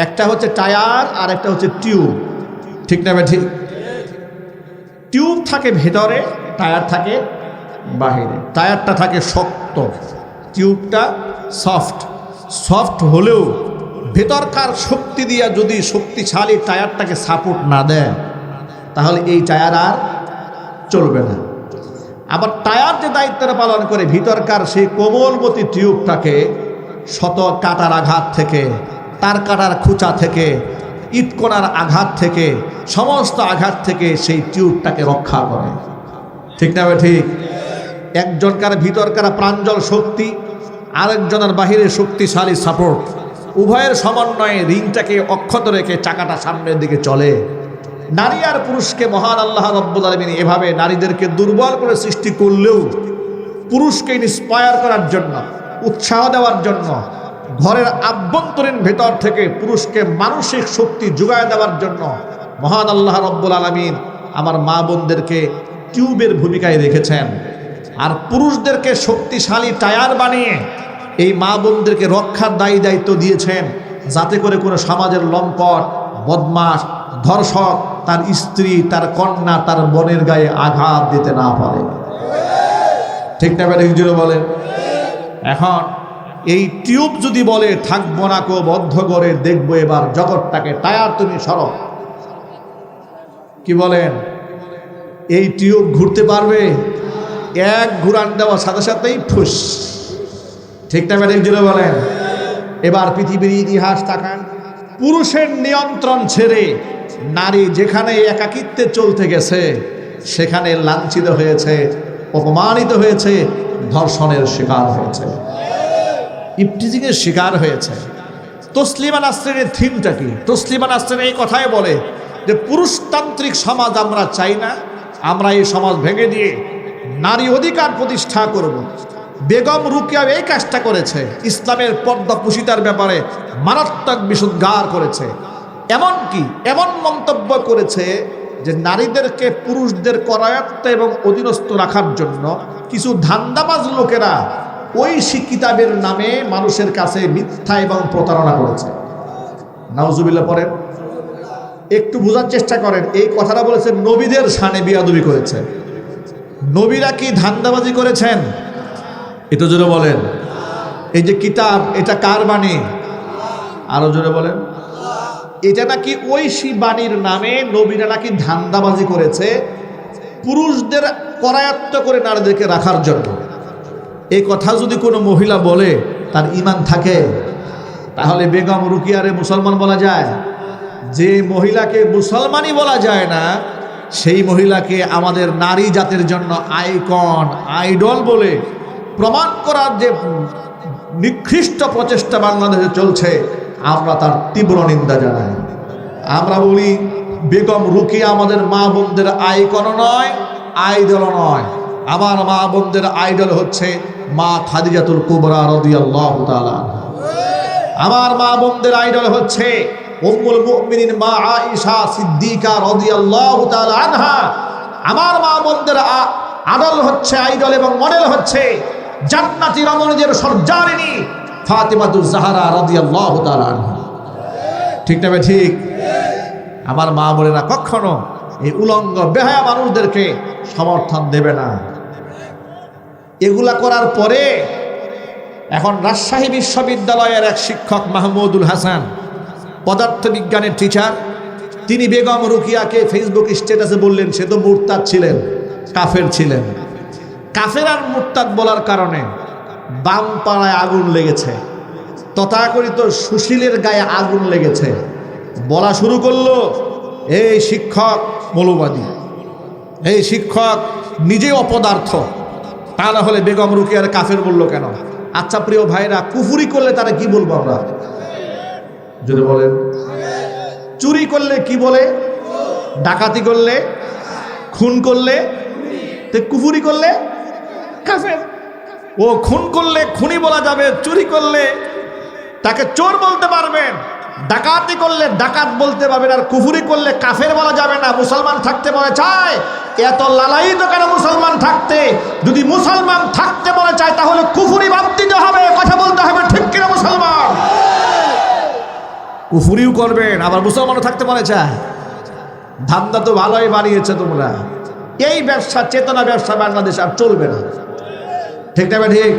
একটা হচ্ছে টায়ার আর একটা হচ্ছে টিউব, ঠিক না ভাই? ঠিক। টিউব থাকে ভেতরে, টায়ার থাকে বাহিরে। টায়ারটা থাকে শক্ত, টিউবটা সফট। সফট হলেও ভেতরকার শক্তি দিয়া যদি শক্তিশালী টায়ারটাকে সাপোর্ট না দেয়, তাহলে এই টায়ার আর চলবে না। আবার টায়ার যে দায়িত্বটা পালন করে, ভিতরকার সেই কোমলমতি টিউবটাকে শত কাটার আঘাত থেকে, তার কাটার খুঁচা থেকে, ইটকোনার আঘাত থেকে, সমস্ত আঘাত থেকে সেই টিউবটাকে রক্ষা করে, ঠিক না ভাই? ঠিক। একজনকার ভিতরকার প্রাঞ্জল শক্তি, আরেকজনের বাহিরে শক্তিশালী সাপোর্ট, উভয়ের সমন্বয়ে রিংটাকে অক্ষত রেখে চাকাটা সামনের দিকে চলে। নারী আর পুরুষকে মহান আল্লাহ রাব্বুল আলামিন এভাবে নারীদেরকে দুর্বল করে সৃষ্টি করলেও পুরুষকে ইন্সপায়ার করার জন্য, উৎসাহ দেওয়ার জন্য, ঘরের আভ্যন্তরীণ ভেতর থেকে পুরুষকে মানসিক শক্তি যোগায় দেওয়ার জন্য মহান আল্লাহ রাব্বুল আলামিন আমার মা বোনদেরকে টিউবের ভূমিকায় রেখেছেন। আর পুরুষদেরকে শক্তিশালী টায়ার বানিয়ে এই মা বোনদেরকে রক্ষার দায়ী দায়িত্ব দিয়েছেন, যাতে করে কোনো সমাজের লম্পট, বদমাশ, ধর্ষক তার স্ত্রী, তার কন্যা, তার বোনের গায়ে আঘাত দিতে না পারে, ঠিক না ভাই? বলেন। এখন এই টিউব যদি বলে থাকবো না কো বদ্ধ করে দেখবো এবার জগৎটাকে, টায়ার তুমি সরো, কি বলেন? এই টিউব ঘুরতে পারবে? এক ঘুরান দেওয়ার সাথে সাথেই ঠুস, ঠিক না ভাই? বলেন। এবার পৃথিবীর ইতিহাস তাকান, পুরুষের নিয়ন্ত্রণ ছেড়ে নারী যেখানে একাকিত্বে চলতে গেছে, সেখানে লাঞ্ছিত হয়েছে, অপমানিত হয়েছে, ধর্ষণের শিকার হয়েছে, ইফটিজিংয়ের শিকার হয়েছে। তসলিমা নাসরিনের থিমটা কি? তসলিমা নাসরিন এই কথাই বলে যে পুরুষতান্ত্রিক সমাজ আমরা চাই না, আমরা এই সমাজ ভেঙে দিয়ে নারী অধিকার প্রতিষ্ঠা করব। বেগম রুকিয়া এই কাজটা করেছে, ইসলামের পর্দা পুশিতার ব্যাপারে মারাত্মক বিশুদ্ধার করেছে। এমনকি এমন মন্তব্য করেছে যে নারীদেরকে পুরুষদের করায়ত্ত এবং অধীনস্থ রাখার জন্য কিছু ধান্দাবাজ লোকেরা ঐশী কিতাবের নামে মানুষের কাছে মিথ্যা এবং প্রতারণা করেছে। নাউজুবিল্লাহ পড়েন। একটু বোঝার চেষ্টা করেন, এই কথাটা বলেছে নবীদের শানে বিয়াদবি করেছে। নবীরা কি ধান্দাবাজি করেছেন? এটা জোরে বলেন। এই যে কিতাব, এটা কার বাণী? আরো জোরে বলেন। এটা নাকি ঐশী বাণীর নামে নবীরা নাকি ধান্দাবাজি করেছে পুরুষদের করায়ত্ত করে নারীদেরকে রাখার জন্য। এই কথা যদি কোনো মহিলা বলে তার ঈমান থাকে, তাহলে বেগম রুকিয়ারে মুসলমান বলা যায়? যে মহিলাকে মুসলমানই বলা যায় না, সেই মহিলাকে আমাদের নারী জাতির জন্য আইকন, আইডল বলে প্রমাণ করার যে নিকৃষ্ট প্রচেষ্টা বাংলাদেশে চলছে, আমরা তার তীব্র নিন্দা জানাই। আমরা বলি বেগম রুকিয়া আমাদের মা বোনদের আইকন নয়, আইডল নয়। আমার মা বোনদের আইডল হচ্ছে মা খাদিজাতুল কুবরা রাদিয়াল্লাহু তাআলা। আমার মা বোনদের আইডল হচ্ছে উম্মুল মুমিনিন মা আয়েশা সিদ্দিকা রাদিয়াল্লাহু তাআলা আনহা। আমার মা বোনদের আইডল হচ্ছে, আইডল এবং মডেল হচ্ছে জান্নাতি রমণীদের সর্দারিনী ফাতিমাতুজ জাহরা রাদিয়াল্লাহু তাআলা আনহা, ঠিক না ভাই? ঠিক। আমার মা বোনেরা কখনো এই উলঙ্গ বেহায়া মানুষদেরকে সমর্থন দেবে না। এগুলা করার পরে এখন রাজশাহী বিশ্ববিদ্যালয়ের এক শিক্ষক মাহমুদুল হাসান, পদার্থবিজ্ঞানের টিচার, তিনি বেগম রুকিয়াকে ফেসবুক স্ট্যাটাসে বললেন সে তো মুরতাদ ছিলেন, কাফের ছিলেন। কাফের আর মুরতাদ বলার কারণে বাম পাড়ায় আগুন লেগেছে, তথাকথিত সুশীলের গায়ে আগুন লেগেছে। বলা শুরু করলো, এই শিক্ষক মৌলবাদী, এই শিক্ষক নিজেই অপদার্থ, তা না হলে বেগম রুকিয়ার কাফের বললো কেন? আচ্ছা প্রিয় ভাইরা, কুফুরি করলে তারা কি বলবো আমরা? যদি বলেন, চুরি করলে কি বলে? ডাকাতি করলে, খুন করলে, কুফুরি করলে কাফের। ও খুন করলে খুনি বলা যাবে, চুরি করলে তাকে চোর বলতে পারবেন, ডাকাতি করলে ডাকাত বলতে পারবেন, আর কুফুরি করলে কাফের বলা যাবে না। মুসলমান থাকতে মনে চায়, এত লালায়িত কেন মুসলমান থাকতে? যদি মুসলমান থাকতে মনে চায় তাহলে কুফুরি বাদ দিতে হবে, কথা বলতে হবে, ঠিক কিনা মুসলমান? কুফুরিও করবেন, আবার মুসলমানও থাকতে মনে চায়। ধান্দা তো ভালোই বানিয়েছে তোমরা। এই ব্যবসা, চেতনা ব্যবসা বাংলাদেশ আর চলবে না, ঠিক না? ঠিক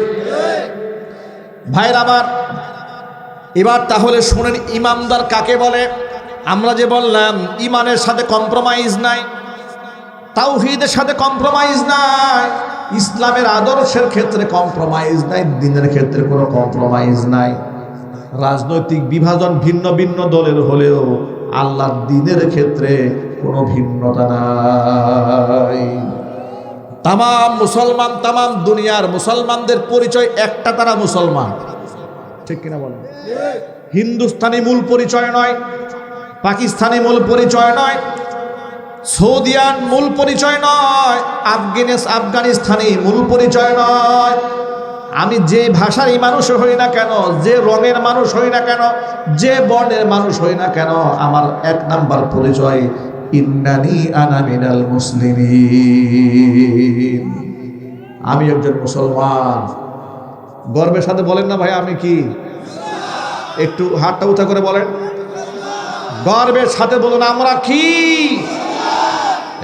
ভাইরা আমার, এবার তাহলে শুনেন, ইমানদার কাকে বলে? আমরা যে বললাম ইমানের সাথে কম্প্রোমাইজ নাই, তাওহীদের সাথে কম্প্রোমাইজ নাই, ইসলামের আদর্শের ক্ষেত্রে কম্প্রোমাইজ নাই, দ্বীনের ক্ষেত্রে কোনো কম্প্রোমাইজ নাই। রাজনৈতিক বিভাজন ভিন্ন ভিন্ন দলের হলেও আল্লাহর দ্বীনের ক্ষেত্রে কোনো ভিন্নতা নাই। তামাম মুসলমান, তামাম দুনিয়ার মুসলমানদের পরিচয় একটা, তারা মুসলমান, ঠিক কিনা বলেন? হিন্দুস্তানি মূল পরিচয় নয়, পাকিস্তানি মূল পরিচয় নয়, সৌদিয়ান মূল পরিচয় নয়, আফগানিস্তানি মূল পরিচয় নয়। আমি যে ভাষারই মানুষ হই না কেন, যে রঙের মানুষ হই না কেন, যে বর্ণের মানুষ হই না কেন, আমার এক নাম্বার পরিচয় ইন্নানি আনা মিনাল মুসলিমিন, আমি একজন মুসলমান। গর্বের সাথে বলেন না ভাই, আমি কি? একটু হাতটা উঁচা করে বলেন, গর্বের সাথে বলুন, আমরা কি?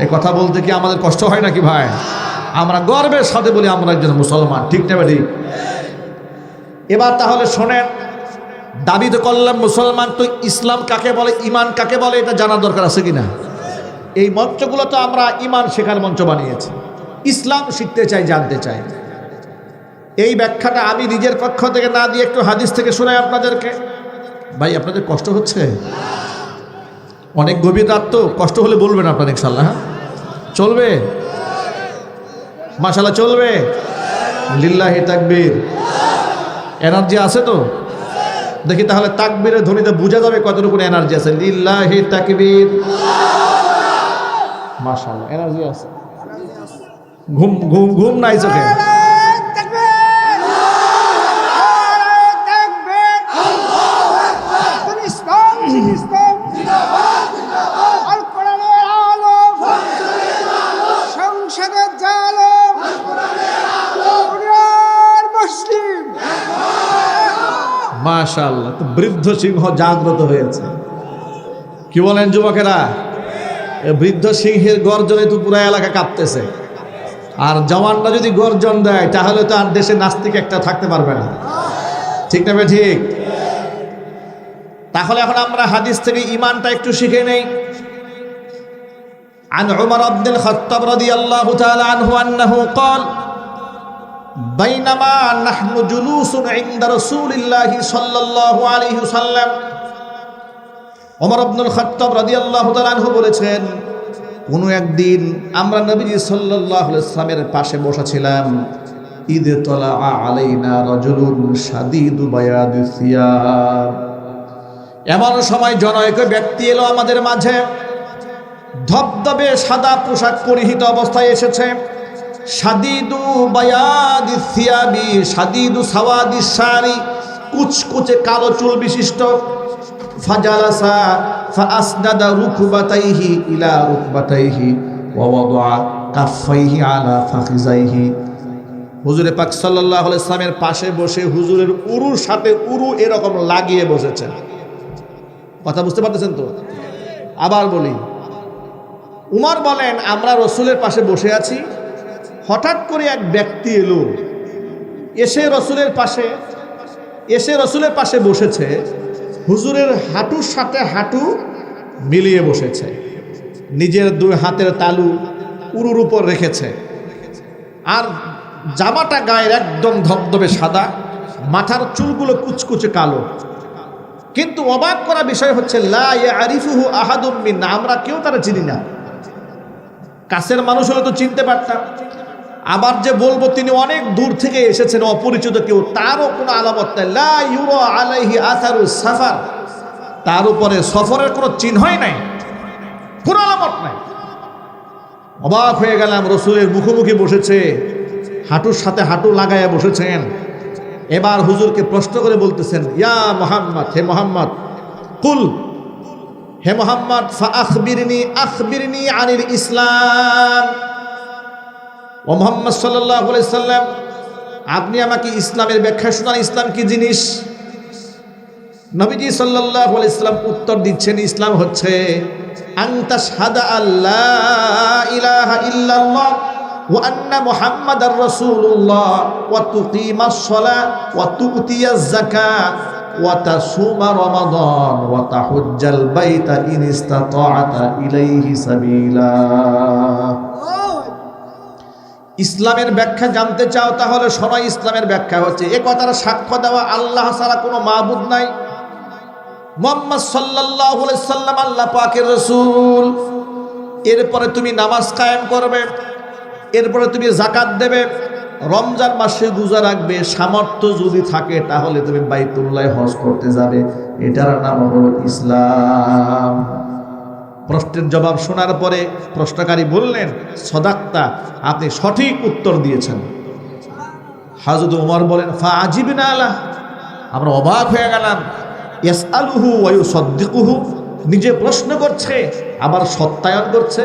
এই কথা বলতে কি আমাদের কষ্ট হয় নাকি ভাই? আমরা গর্বের সাথে বলি আমরা একজন মুসলমান, ঠিক না ঠিক? এবার তাহলে শোনেন, দাবি তো করলাম মুসলমান, তো ইসলাম কাকে বলে, ইমান কাকে বলে, এটা জানার দরকার আছে কিনা? এই মঞ্চগুলো তো আমরা ইমান শেখার মঞ্চ বানিয়েছি, ইসলাম শিখতে চাই, জানতে চাই। এই ব্যাখ্যাটা আমি নিজের পক্ষ থেকে না দিয়ে একটু হাদিস থেকে শোনাই আপনাদেরকে। ভাই আপনাদের কষ্ট হচ্ছে? অনেক গভীর রাত তো, কষ্ট হলে বলবেন আপনারা, ইনশাল্লাহ। হ্যাঁ, চলবে, মাশাআল্লাহ চলবে। লিল্লাহি তাকবীর। এনার্জি আছে তো? দেখি তাহলে তাকবীরের ধ্বনিতে বোঝা যাবে কতটুকু এনার্জি আছে। লিল্লাহি তাকবীর। মাশাআল্লাহ, এনার্জি আছে। ঘুম ঘুম ঘুম নাই চোখে। মাশাআল্লাহ, তো বৃদ্ধ সিংহ জাগ্রত হয়েছে। কি বলেন যুবকেরা? বৃদ্ধ সিংহের গর্জনে তো পুরো এলাকা কাঁপতেছে। আর জওয়ানরা যদি গর্জন দেয় তাহলে তো আর দেশে নাস্তিক একটা থাকতে পারবে না, ঠিক না? ঠিক। তাহলে এখন আমরা হাদিস থেকে ঈমানটা একটু শিখে নেই। عن عمر بن الخطاب رضي الله تعالى عنه أنه قال بينما نحن جلوس عند رسول الله صلى الله عليه وسلم ওমর ইবনুল খাত্তাব রাদিয়াল্লাহু তাআলা আনহু বলেছেন, কোন একদিন আমরা নবীজি সাল্লাল্লাহু আলাইহি ওয়াসাল্লামের পাশে বসা ছিলাম। ঈদ তলা আলাইনা রাজুলুন শাদীদু বায়াদিস সিয়াব, এমন সময় জনৈক ব্যক্তি এলো আমাদের মাঝে, ধবধবে সাদা পোশাক পরিহিত অবস্থায় এসেছে। শাদীদু বায়াদিস সিয়াবি শাদীদু সাওয়াদিস শারি, কুচকুচে কালো চুল বিশিষ্ট। ফাজালাসা ফাআসনাদা রুকবাতাইহি ইলা রুকবাতাইহি ওয়া ওয়াদাআ কাফাইহি আলা ফাখিজাইহি। হুজুরে পাক সাল্লাল্লাহু আলাইহি ওয়াসাল্লামের পাশে বসে হুজুরের উরুর সাথে উরু এরকম লাগিয়ে বসেছেন। কথা বুঝতে পারতেছেন তো? আবার বলি, উমর বলেন আমরা রসুলের পাশে বসে আছি, হঠাৎ করে এক ব্যক্তি এলো, এসে রসুলের পাশে বসেছে, হুজুরের হাঁটুর সাথে হাঁটু মিলিয়ে বসেছে, নিজের দুই হাতের তালু উরুর উপর রেখেছে, আর জামাটা গায়ের একদম ধবধবে সাদা, মাথার চুলগুলো কুচকুচে কালো। কিন্তু অবাক করা বিষয় হচ্ছে লা ইয়ারিফুহু আহাদুম মিন্না, আমরা কেউ তারা চিনি না। কাছের মানুষ হলে তো চিনতে পারতাম। আবার যে বলবো তিনি অনেক দূর থেকে এসেছেন, অপরিচিত কেউ, তারও কোনো আলামত নাই। লা ইউরা আলাইহি আসারুস সাফার, তার উপরে সফরের কোনো চিহ্নই নাই, কোনো আলামত নাই। অবাক হয়ে গেলাম, রসুলের মুখোমুখি বসেছে, হাঁটুর সাথে হাঁটু লাগাইয়া বসেছেন। এবার হুজুরকে প্রশ্ন করে বলতেছেন, ইয়া মুহাম্মদ, হে মুহাম্মদ, কুল, হে মুহাম্মদ, আখবিরনি আনিল ইসলাম। ও মুহাম্মদ সাল্লাল্লাহু আলাইহি সাল্লাম, আপনি আমাকে ইসলামের ব্যাখ্যা শোনান, ইসলাম কি জিনিস। নবীজি সাল্লাল্লাহু আলাইহি সাল্লাম উত্তর দিচ্ছেন, ইসলাম হচ্ছে আনতা শাহাদা আল্লা ইলাহা ইল্লাল্লাহ ওয়া আন্না মুহাম্মাদার রাসূলুল্লাহ ওয়া তুকিমাস সালাহ ওয়া তুতিয়াজ যাকাত ওয়া তাসুমা রমাদান ওয়া তাহুজ্জাল বাইতা ইন ইসতাতা'তা ইলাইহি সাবিলা। ইসলামের ব্যাখ্যা জানতে চাও তাহলে শোনো, ইসলামের ব্যাখ্যা হচ্ছে এ কথার সাক্ষ্য দেওয়া আল্লাহ ছাড়া কোনো মাবুদ নাই, মুহাম্মদ সাল্লাল্লাহু আলাইহি সাল্লাম আল্লাহ পাকের রাসূল। এরপরে তুমি নামাজ কায়েম করবে, এরপরে তুমি যাকাত দেবে, রমজান মাসে রোজা রাখবে, সামর্থ্য যদি থাকে তাহলে তুমি বাইতুল্লাহ হজ করতে যাবে। এটার নাম হলো ইসলাম। প্রশ্নের জবাব শোনার পরে প্রশ্নকারী বললেন, সদাক্তা, আপনি সঠিক উত্তর দিয়েছেন। হযরত ওমর বলেন, ফাআজিবনা আলাহ, আমরা অবাক হয়ে গেলাম। ইয়াসআলুহু ওয়া ইউসাদ্দিকুহু, নিজে প্রশ্ন করছে আবার সত্যায়ন করছে।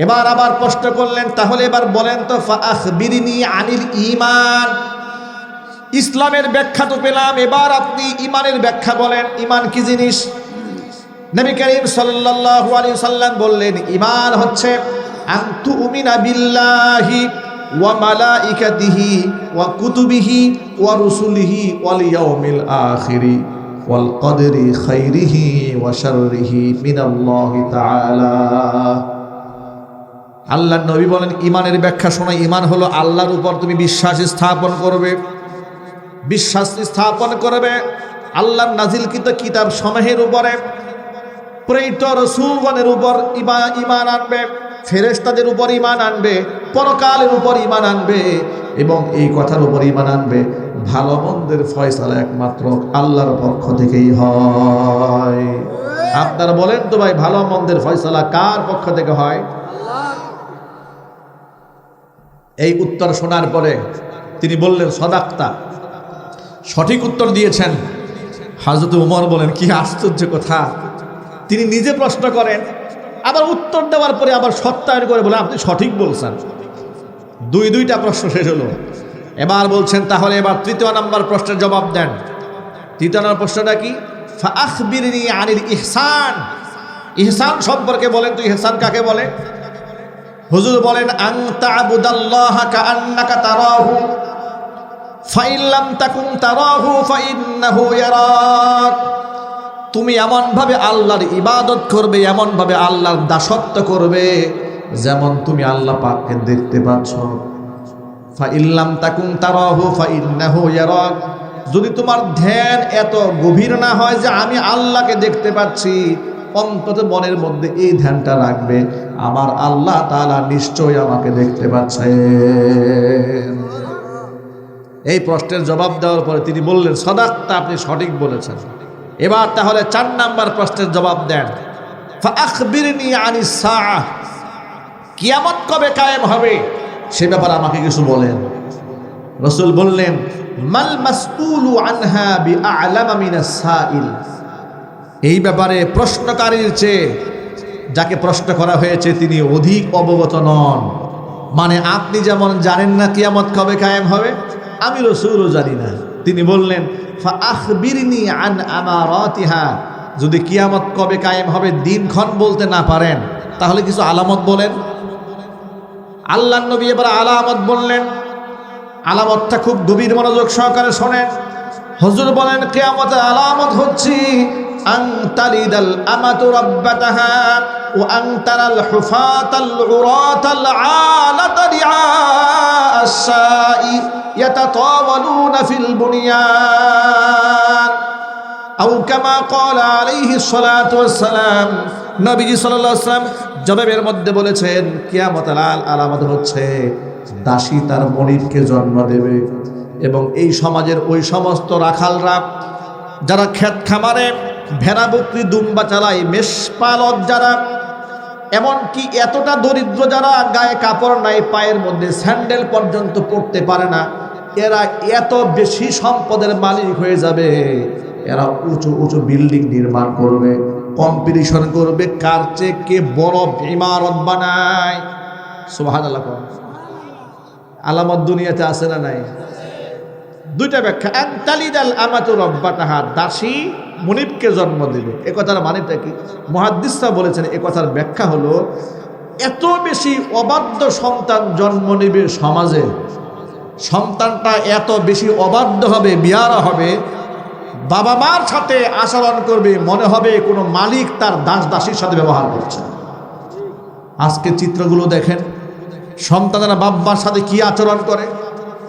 এবার আবার প্রশ্ন করলেন, তাহলে এবার বলেন তো, ফাআখবিরনি আনিল ঈমান, ইসলামের ব্যাখ্যা তো পেলাম, এবার আপনি ঈমানের ব্যাখ্যা বলেন, ঈমান কি জিনিস। নবী করিম সাল্লাল্লাহু আলাইহি সাল্লাম বললেন, ঈমান হচ্ছে আন তুমিনা বিল্লাহি ওয়া মালাইকাতিহি ওয়া কুতুবিহি ওয়া রুসুলিহি ওয়াল ইয়াউমিল আখিরি ওয়াল কদরি খাইরিহি ওয়া শাররিহি মিনাল্লাহি তাআলা। আল্লাহর নবী বলেন, ঈমানের ব্যাখ্যা শোনো, ঈমান হলো আল্লাহর উপর তুমি বিশ্বাস স্থাপন করবে, বিশ্বাস স্থাপন করবে আল্লাহর নাজিলকৃত কিতাব সমূহের উপরে, প্রেরিত রাসূলগণের উপর ঈমান আনবে, ফেরেশতাদের উপর ঈমান আনবে, পরকালের উপর ঈমান আনবে, এবং এই কথার উপর ঈমান আনবে ভালো মন্দের ফয়সালা একমাত্র আল্লাহর পক্ষ থেকেই হয়। আপনারা বলেন তো ভাই, ভালো মন্দের ফয়সালা কার পক্ষ থেকে হয়? এই উত্তর শোনার পরে তিনি বললেন, সদাক্তা, সঠিক উত্তর দিয়েছেন। হযরত ওমর বলেন, কি আশ্চর্য কথা, তিনি নিজে প্রশ্ন করেন, আবার উত্তর দেওয়ার পরে আবার সত্যায়ন করে বলেন, আপনি সঠিক বলছেন। দুইটা প্রশ্ন শেষ হলো। এবার বলছেন, তাহলে এবার তৃতীয় নাম্বার প্রশ্নের জবাব দেন। তৃতীয় নাম্বার প্রশ্নটা কি? ফাআখবিরনি আনিল ইহসান, ইহসান সম্পর্কে বলেন তো, ইহসান কাকে বলে? হুজুর বলেন, আন তা'বুদাল্লাহা কাআন্নাকা তারাহু ফাইন লাম তাকুন তারাহু ফাইন্নাহু ইয়ারাক। তুমি এমনভাবে আল্লাহর ইবাদত করবে, এমনভাবে আল্লাহর দাসত্ব করবে যেমন তুমি আল্লাহ পাককে দেখতে পাচ্ছ। ফাইন লাম তাকুন তারাহু ফাইন্নাহু ইয়ারাক, যদি তোমার ধ্যান এত গভীর না হয় যে আমি আল্লাহকে দেখতে পাচ্ছি, অন্তত মনের মধ্যে এই ধ্যানটা রাখবে, আমার আল্লাহ তাআলা নিশ্চয়ই আমাকে দেখতে পাচ্ছেন। এই প্রশ্নের জবাব দেওয়ার পরে তিনি বললেন, সদাক্তা, আপনি সঠিক বলেছেন। এবার তাহলে 4 নাম্বার প্রশ্নের জবাব দেন। ফাআখবিরনি আনিস সাআহ, কিয়ামত কবে কায়েম হবে সে ব্যাপারে আমাকে কিছু বলেন। রাসূল বললেন, মাল মাসউলু আনহা বিআ'লামা মিনাস সাইল, এই ব্যাপারে প্রশ্নকারীর চেয়ে যাকে প্রশ্ন করা হয়েছে তিনি অধিক অবগত নন। মানে আপনি যেমন জানেন না কিয়ামত কবে কায়েম হবে, আমি রাসূলও জানি না। তিনি বললেন, ফাআখবিরনি আন আমারাতিহা, যদি কিয়ামত কবে কায়েম হবে দিনক্ষণ বলতে না পারেন তাহলে কিছু আলামত বলেন। আল্লাহর নবী এবার আলামত বললেন। আলামতটা খুব গভীর মনোযোগ সহকারে শোনেন। হুজুর বলেন, কিয়ামতের আলামত হচ্ছে আন তালিদাল আমাতু রাব্বাতাহা وأن ترى الحفاة العراة العالة رعاء الشاء يتطاولون في البنيان أو كما قال عليه الصلاة والسلام নবীজি সাল্লাল্লাহু আলাইহি ওয়াসাল্লাম জবাবের মধ্যে বলেছেন কিয়ামতের আলামত হচ্ছে দাসী তার মনিবকে জন্ম দেবে। এবং এই সমাজের ওই সমস্ত রাখালরা যারা ক্ষেত খামারে ভেড়া বকরি দুম্বা চালায়, মেষপালক যারা, এমনকি এতটা দরিদ্র যারা গায়ে কাপড় নাই, পায়ের মধ্যে স্যান্ডেল পর্যন্ত পরতে পারে না, এরা এত বেশি সম্পদের মালিক হয়ে যাবে। এরা উঁচু উঁচু বিল্ডিং নির্মাণ করবে, কম্পিটিশন করবে কার চেয়ে কে বড় ইমারত বানায়। সুবহানাল্লাহ। আলামত দুনিয়াতে আছে না নাই? দুইটা ব্যাখ্যা। আনতালিদাল আমাতু রাব্বাতাহা, দাসী মুনিবকে জন্ম দেবে। এ কথার মানেটা কি? মুহাদ্দিসরা বলেছেন এ কথার ব্যাখ্যা হলো এত বেশি অবাধ্য সন্তান জন্ম নেবে সমাজে, সন্তানটা এত বেশি অবাধ্য হবে, বিয়ারা হবে, বাবা মার সাথে আচরণ করবে মনে হবে কোনো মালিক তার দাস দাসীর সাথে ব্যবহার করছে। আজকে চিত্রগুলো দেখেন, সন্তানেরা বাবার সাথে কি আচরণ করে।